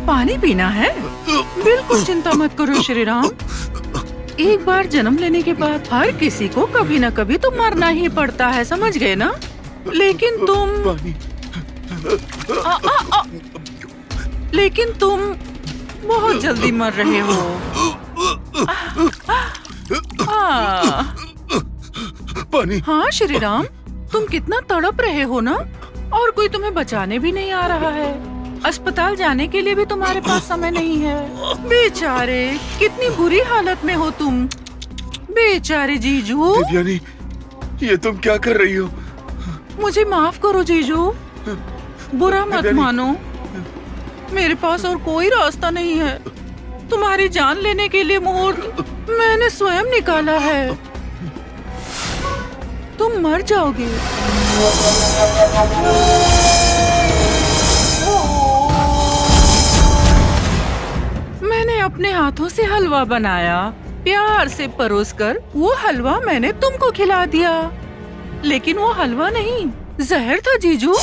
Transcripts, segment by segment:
पानी पीना है? बिल्कुल चिंता मत करो श्री राम। एक बार जन्म लेने के बाद हर किसी को कभी न कभी तो मरना ही पड़ता है, समझ गए ना? लेकिन तुम बहुत जल्दी मर रहे हो। पानी। हाँ श्री राम, तुम कितना तड़प रहे हो ना, और कोई तुम्हें बचाने भी नहीं आ रहा है। अस्पताल जाने के लिए भी तुम्हारे पास समय नहीं है। बेचारे, कितनी बुरी हालत में हो तुम। बेचारे जीजू। देवयानी, ये तुम क्या कर रही हो? मुझे माफ करो जीजू, बुरा मत मानो। मेरे पास और कोई रास्ता नहीं है। तुम्हारी जान लेने के लिए मुहूर्त मैंने स्वयं निकाला है। तुम मर जाओगे। मैंने अपने हाथों से हलवा बनाया, प्यार से परोसकर वो हलवा मैंने तुमको खिला दिया। लेकिन वो हलवा नहीं, जहर था जीजू।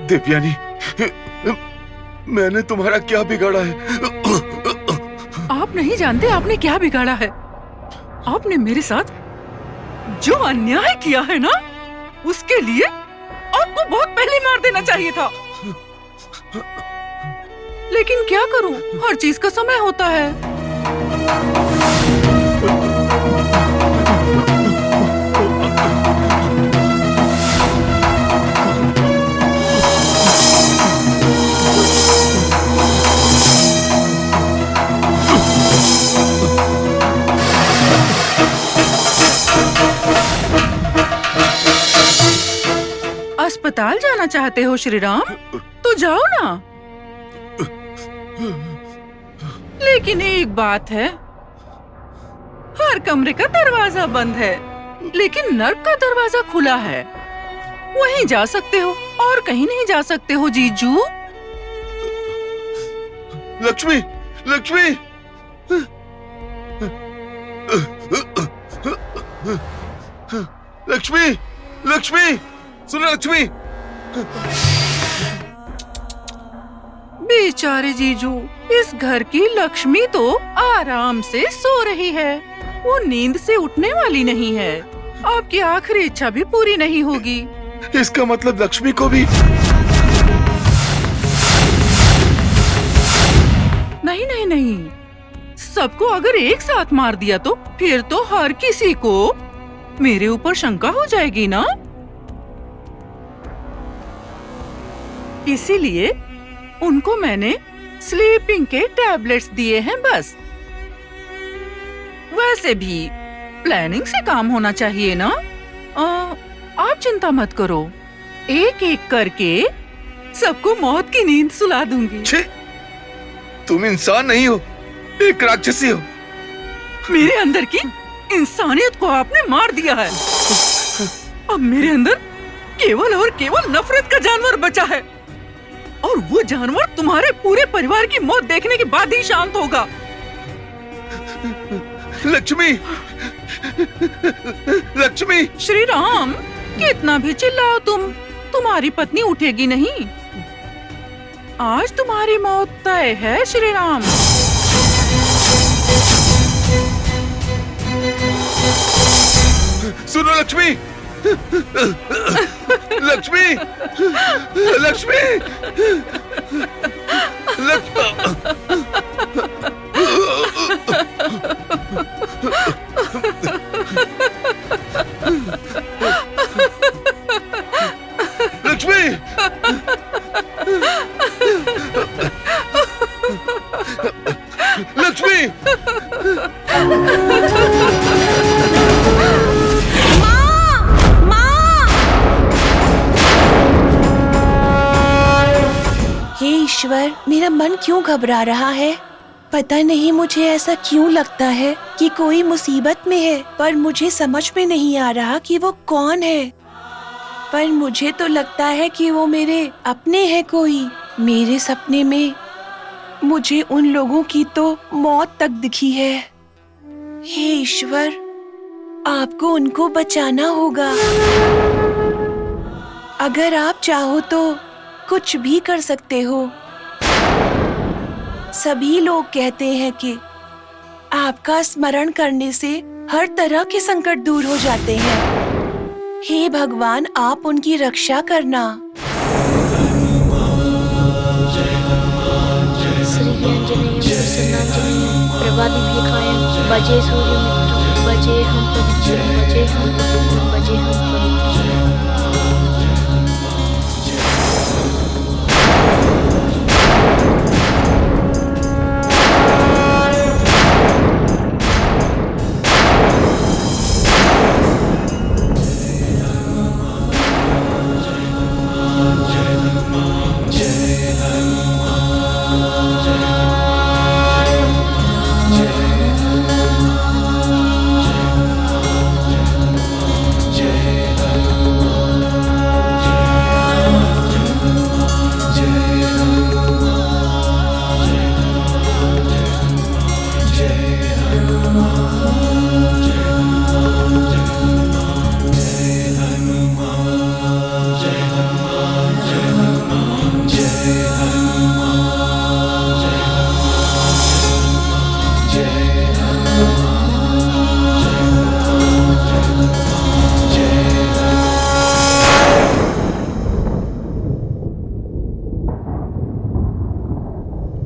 देवयानी, मैंने तुम्हारा क्या बिगाड़ा है? आप नहीं जानते आपने क्या बिगाड़ा है। आपने मेरे साथ जो अन्याय किया है ना, उसके लिए आपको बहुत पहले मार देना चाहिए था। लेकिन क्या करूं, हर चीज का समय होता है। अस्पताल जाना चाहते हो श्री राम? तो जाओ ना। लेकिन एक बात है, हर कमरे का दरवाजा बंद है, लेकिन नर्क का दरवाजा खुला है। वहीं जा सकते हो और कहीं नहीं जा सकते हो जीजू। लक्ष्मी, लक्ष्मी, लक्ष्मी, लक्ष्मी, सुनो लक्ष्मी। बेचारे जीजू, इस घर की लक्ष्मी तो आराम से सो रही है। वो नींद से उठने वाली नहीं है। आपकी आखिरी इच्छा भी पूरी नहीं होगी। इसका मतलब लक्ष्मी को भी? नहीं नहीं नहीं, सबको अगर एक साथ मार दिया तो फिर तो हर किसी को मेरे ऊपर शंका हो जाएगी ना। इसीलिए उनको मैंने स्लीपिंग के टैबलेट्स दिए हैं बस। वैसे भी प्लानिंग से काम होना चाहिए ना। आप चिंता मत करो, एक एक करके सबको मौत की नींद सुला दूंगी। छे, तुम इंसान नहीं हो, एक राक्षसी हो। मेरे अंदर की इंसानियत को आपने मार दिया है। अब मेरे अंदर केवल और केवल नफरत का जानवर बचा है, और वो जानवर तुम्हारे पूरे परिवार की मौत देखने के बाद ही शांत होगा। लक्ष्मी, लक्ष्मी। श्री राम, कितना भी चिल्लाओ तुम, तुम्हारी पत्नी उठेगी नहीं। आज तुम्हारी मौत तय है श्री राम। सुनो लक्ष्मी, लक्ष्मी, लक्ष्मी, लक्ष्मी, लक्ष्मी। हे ईश्वर, मेरा मन क्यों घबरा रहा है? पता नहीं मुझे ऐसा क्यों लगता है कि कोई मुसीबत में है, पर मुझे समझ में नहीं आ रहा कि वो कौन है। पर मुझे तो लगता है कि वो मेरे अपने हैं कोई। मेरे सपने में मुझे उन लोगों की तो मौत तक दिखी है। हे ईश्वर, आपको उनको बचाना होगा। अगर आप चाहो तो कुछ भी कर सकते हो। सभी लोग कहते हैं कि आपका स्मरण करने से हर तरह के संकट दूर हो जाते हैं। हे भगवान, आप उनकी रक्षा करना। बजे सूर्य मित्र बजे हम पवित्र बजे हम पवित्र बजे हम पवित्र।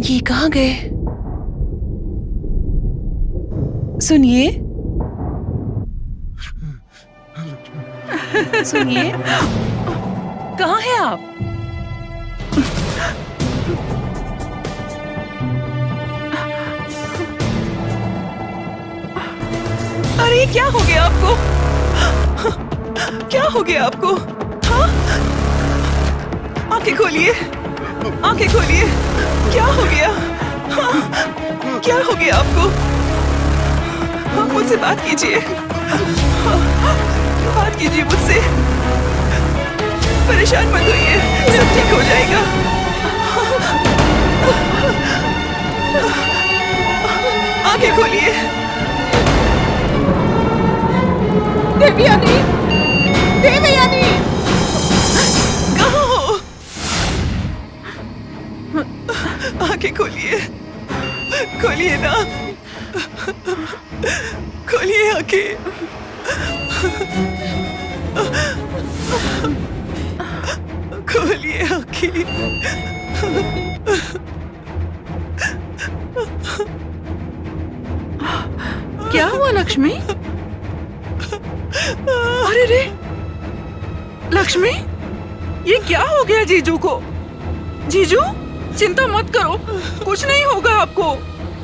ये कहाँ गए? सुनिए, सुनिए, कहाँ हैं आप? अरे क्या हो गया आपको? क्या हो गया आपको? हाँ? आंखें खोलिए, आंखें खोलिए। क्या हो गया? हाँ? क्या हो गया आपको? हाँ, मुझसे बात कीजिए। हाँ, बात कीजिए मुझसे। परेशान मत होइए, सब ठीक हो जाएगा। आंखें खोलिए। देवयानी, देवयानी, कहाँ हो? आंखें खोलिए, खोलिए ना, खोलिए आंखें। खोलिए आंखें। क्या हुआ लक्ष्मी? अरे रे लक्ष्मी, ये क्या हो गया जीजू को? जीजू चिंता मत करो, कुछ नहीं होगा आपको।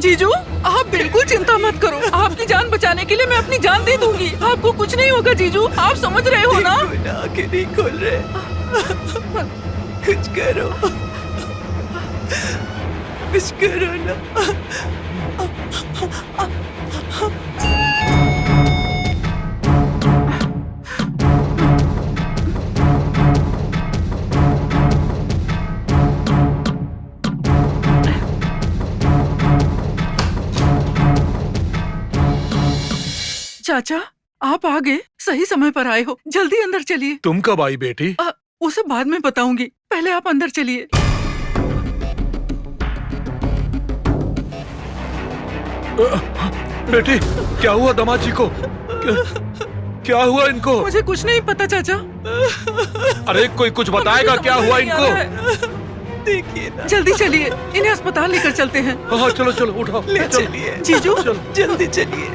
जीजू आप बिल्कुल चिंता मत करो, आपकी जान बचाने के लिए मैं अपनी जान दे दूंगी। आपको कुछ नहीं होगा जीजू, आप समझ रहे हो ना? आंखें नहीं खोल रहे, कुछ करो, कुछ करो ना। चाचा आप आ गए, सही समय पर आए हो। जल्दी अंदर चलिए। तुम कब आई बेटी? वो सब बाद में बताऊंगी, पहले आप अंदर चलिए। बेटी क्या हुआ दामाद जी को? क्या हुआ इनको? मुझे कुछ नहीं पता चाचा। अरे कोई कुछ बताएगा क्या हुआ इनको? देखिए ना, जल्दी चलिए, इन्हें अस्पताल लेकर चलते हैं। हाँ चलो चलो उठाओ, ले चलो। चलिए जीजू जल्दी चलिए।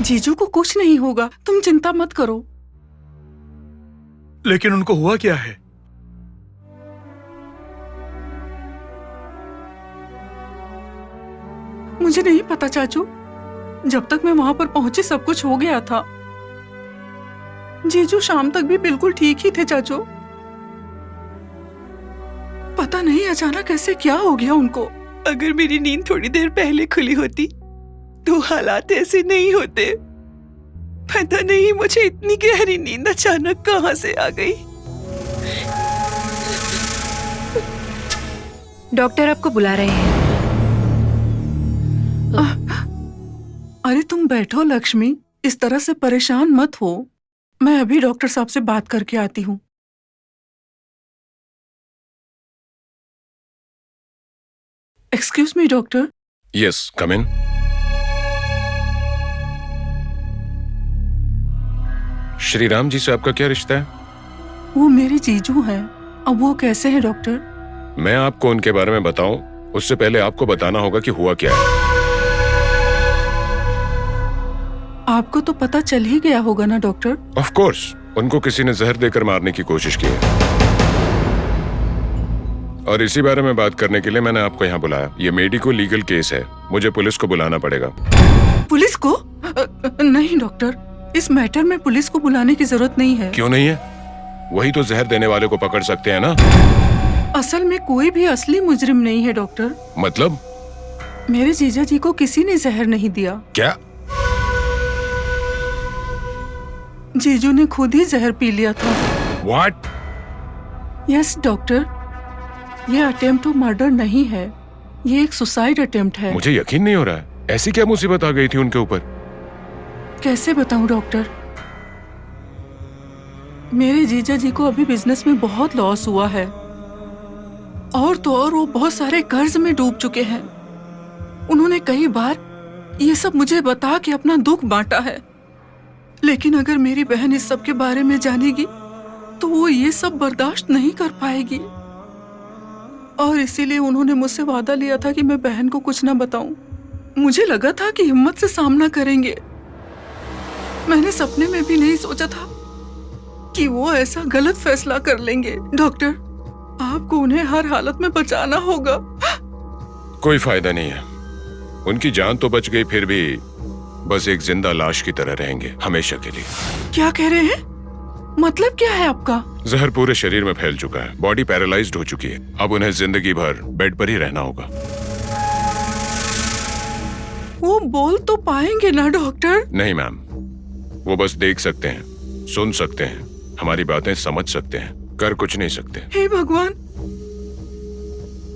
जीजू को कुछ नहीं होगा, तुम चिंता मत करो। लेकिन उनको हुआ क्या है? मुझे नहीं पता चाचू, जब तक मैं वहां पर पहुंची सब कुछ हो गया था। जीजू शाम तक भी बिल्कुल ठीक ही थे चाचू। पता नहीं अचानक ऐसे क्या हो गया उनको। अगर मेरी नींद थोड़ी देर पहले खुली होती तो हालात ऐसे नहीं होते। पता नहीं मुझे इतनी गहरी नींद अचानक कहां से आ गई। डॉक्टर आपको बुला रहे हैं। अरे तुम बैठो लक्ष्मी, इस तरह से परेशान मत हो। मैं अभी डॉक्टर साहब से बात करके आती हूँ। Excuse me doctor. यस, कम इन। श्री राम जी से आपका क्या रिश्ता है? वो मेरे जीजू हैं। अब वो कैसे हैं डॉक्टर? मैं आपको उनके बारे में बताऊं उससे पहले आपको बताना होगा कि हुआ क्या है। आपको तो पता चल ही गया होगा ना डॉक्टर? ऑफ कोर्स, उनको किसी ने जहर देकर मारने की कोशिश की है और इसी बारे में बात करने के लिए मैंने आपको यहाँ बुलाया। ये मेडिको लीगल केस है, मुझे पुलिस को बुलाना पड़ेगा। पुलिस को? नहीं डॉक्टर, इस मैटर में पुलिस को बुलाने की जरूरत नहीं है। क्यों नहीं है? वही तो जहर देने वाले को पकड़ सकते हैं ना। असल में कोई भी असली मुजरिम नहीं है डॉक्टर। मतलब? मेरे जीजा जी को किसी ने जहर नहीं दिया। क्या? जीजू ने खुद ही जहर पी लिया था। What? यस डॉक्टर, ये अटेम्प्ट टू मर्डर नहीं है, ये एक सुसाइड अटेम्प्ट है। मुझे यकीन नहीं हो रहा है। ऐसी क्या मुसीबत आ गई थी उनके ऊपर? कैसे बताऊं डॉक्टर? मेरे जीजा जी को अभी बिजनेस में बहुत लॉस हुआ है और तो और वो बहुत सारे कर्ज में डूब चुके हैं। उन्होंने कई बार ये सब मुझे बता के अपना दुख बांटा है, लेकिन अगर मेरी बहन इस सब के बारे में जानेगी तो वो ये सब बर्दाश्त नहीं कर पाएगी और इसीलिए उन्होंने मुझसे वादा लिया था कि मैं बहन को कुछ ना बताऊं। मुझे लगा था कि हिम्मत से सामना करेंगे। मैंने सपने में भी नहीं सोचा था कि वो ऐसा गलत फैसला कर लेंगे। डॉक्टर, आपको उन्हें हर हालत में बचाना होगा। कोई फायदा नहीं है, उनकी जान तो बच गई, फिर भी बस एक जिंदा लाश की तरह रहेंगे हमेशा के लिए। क्या कह रहे हैं? मतलब क्या है आपका? जहर पूरे शरीर में फैल चुका है, बॉडी पैरालाइज्ड हो चुकी है। अब उन्हें जिंदगी भर बेड पर ही रहना होगा। वो बोल तो पाएंगे ना डॉक्टर? नहीं मैम, वो बस देख सकते हैं, सुन सकते हैं, हमारी बातें समझ सकते हैं, कर कुछ नहीं सकते। हे भगवान,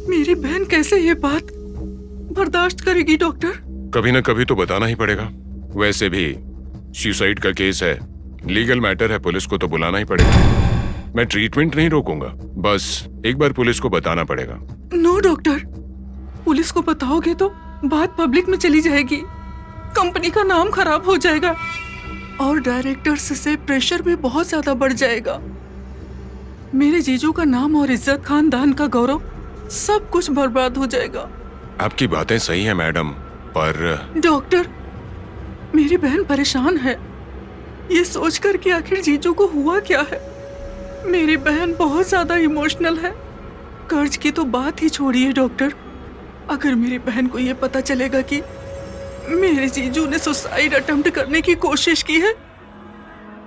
मेरी बहन कैसे ये बात बर्दाश्त करेगी डॉक्टर? कभी ना कभी तो बताना ही पड़ेगा। वैसे भी सुसाइड का केस है, लीगल मैटर है, पुलिस को तो बुलाना ही पड़ेगा। मैं ट्रीटमेंट नहीं रोकूंगा, बस एक बार पुलिस को बताना पड़ेगा। नो डॉक्टर, पुलिस को बताओगे तो बात पब्लिक में चली जाएगी, कंपनी का नाम खराब हो जाएगा और डायरेक्टर्स से प्रेशर भी बहुत ज्यादा बढ़ जाएगा। मेरे जीजू का नाम और इज्जत, खानदान का गौरव, सब कुछ बर्बाद हो जाएगा। आपकी बातें सही है मैडम, पर डॉक्टर, मेरी बहन परेशान है ये सोचकर कि आखिर जीजू को हुआ क्या है। मेरी बहन बहुत ज्यादा इमोशनल है। कर्ज की तो बात ही छोड़िए डॉक्टर, अगर मेरी बहन को ये पता चलेगा कि मेरे जीजू ने सुसाइड अटेम्प्ट करने की कोशिश की है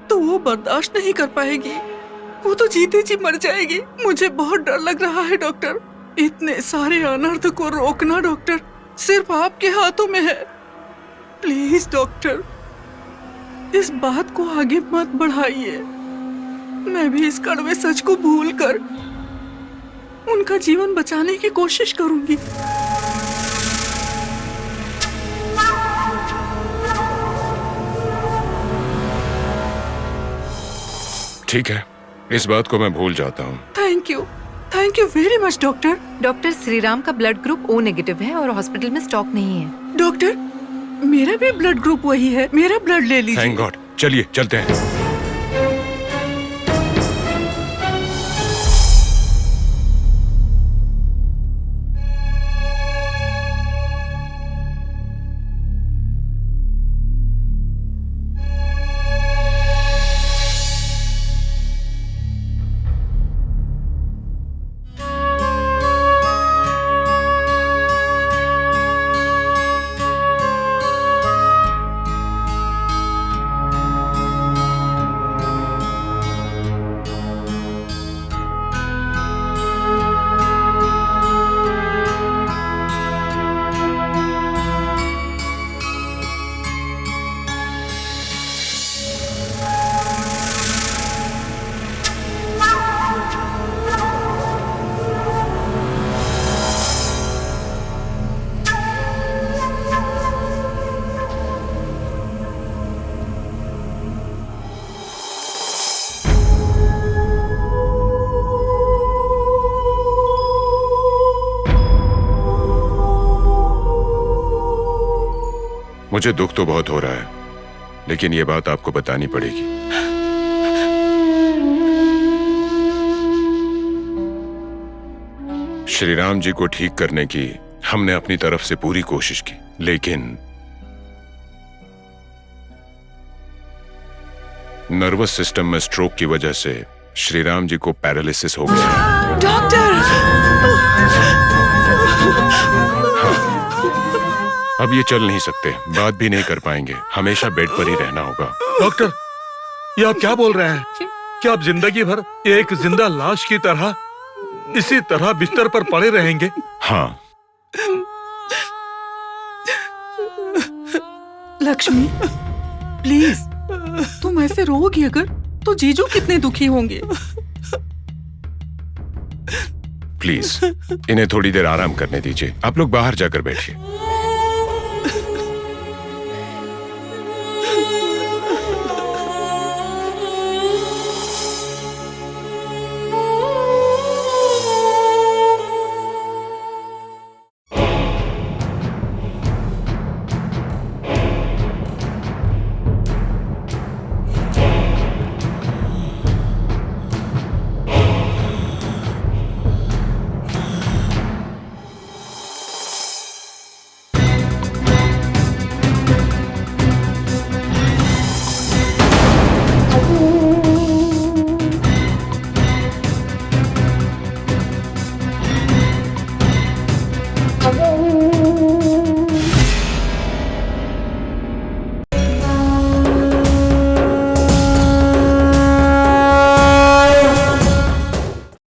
तो वो बर्दाश्त नहीं कर पाएगी, वो तो जीते जी मर जाएगी। मुझे बहुत डर लग रहा है डॉक्टर। इतने सारे अनर्थ को रोकना डॉक्टर सिर्फ आपके हाथों में है। प्लीज डॉक्टर, इस बात को आगे मत बढ़ाइए। मैं भी इस कड़वे सच को भूलकर उनका जीवन बचाने की कोशिश करूंगी। ठीक है, इस बात को मैं भूल जाता हूँ। Thank you very much doctor. Doctor Shriram का ब्लड ग्रुप ओ नेगेटिव है और हॉस्पिटल में स्टॉक नहीं है। डॉक्टर, मेरा भी ब्लड ग्रुप वही है, मेरा ब्लड ले लीजिए। Thank God. चलिए चलते हैं। मुझे दुख तो बहुत हो रहा है, लेकिन ये बात आपको बतानी पड़ेगी। श्रीराम जी को ठीक करने की हमने अपनी तरफ से पूरी कोशिश की, लेकिन नर्वस सिस्टम में स्ट्रोक की वजह से श्रीराम जी को पैरालिसिस हो गया है। डॉक्टर! अब ये चल नहीं सकते, बात भी नहीं कर पाएंगे, हमेशा बेड पर ही रहना होगा। डॉक्टर, ये आप क्या बोल रहे हैं? क्या आप जिंदगी भर एक जिंदा लाश की तरह इसी तरह बिस्तर पर पड़े रहेंगे? हाँ। लक्ष्मी, प्लीज, तुम ऐसे रोओगी अगर तो जीजू कितने दुखी होंगे। प्लीज, इन्हें थोड़ी देर आराम करने दीजिए। आप लोग बाहर जाकर बैठिए।